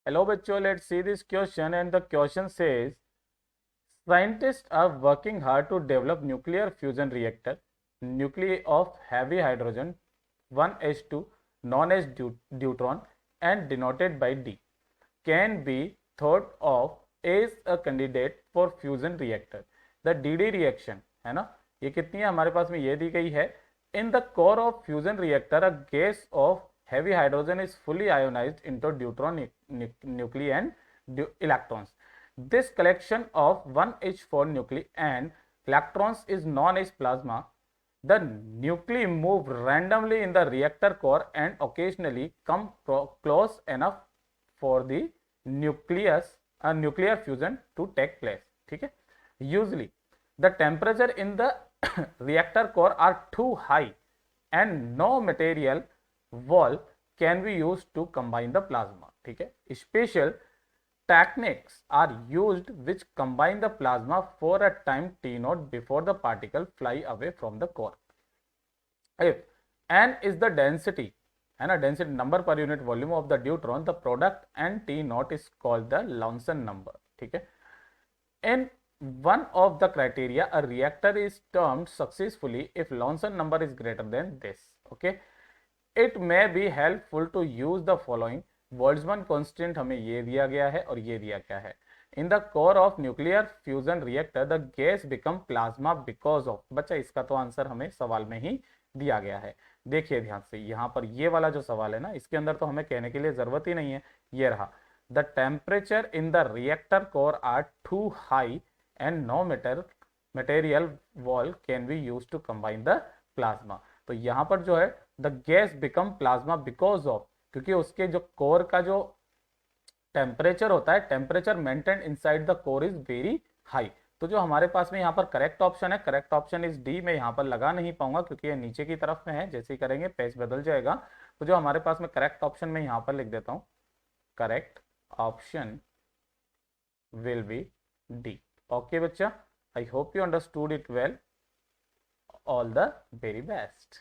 Hello बच्चों, let's see this question and the question says scientists are working hard to develop nuclear fusion reactor nuclei of heavy hydrogen 1s2 known as deuteron and denoted by D can be thought of as a candidate for fusion reactor. The DD reaction है ना, ये कितनी है हमारे पास में, ये दी गई है. In the core of fusion reactor, a gas of heavy hydrogen is fully ionized into deuteron nuclei and electrons. This collection of 1h4 nuclei and electrons is known as plasma. The nuclei move randomly in the reactor core and occasionally come close enough for the nuclear fusion to take place. ठीक है. Usually the temperature in the reactor core are too high and no material wall can be used to combine the plasma. ठीक है. Special techniques are used which combine the plasma for a time t0 before the particle fly away from the core. If n is the density है ना, density number per unit volume of the deuteron, the product N T naught is called the Lawson number. ठीक है. इन one of the criteria, a reactor is termed successfully if Lawson number is greater than this. Okay, it may be helpful to use the following. Boltzmann constant हमें ये दिया गया है और ये दिया गया है. In the core of nuclear fusion reactor, the gas become plasma because of. बच्चा इसका तो आंसर हमें सवाल में ही दिया गया है. देखिए ध्यान से, यहाँ पर ये वाला जो सवाल है ना, इसके अंदर तो हमें कहने के लिए जरूरत ही नहीं है. ये रहा, the temperature in the reactor core are too high and no material wall can be used to combine the plasma. तो यहाँ पर जो है the gas become plasma because of, क्योंकि उसके जो कोर का जो टेम्परेचर होता है, temperature maintain inside the core is very high. तो जो हमारे पास में यहाँ पर करेक्ट ऑप्शन है, करेक्ट ऑप्शन इज डी. मैं यहाँ पर लगा नहीं पाऊंगा क्योंकि ये नीचे की तरफ में है, जैसे ही करेंगे पेज बदल जाएगा. तो जो हमारे पास में करेक्ट ऑप्शन में यहाँ पर लिख देता हूँ, correct option will be D. Okay, bacha. I hope you understood it well. All the very best.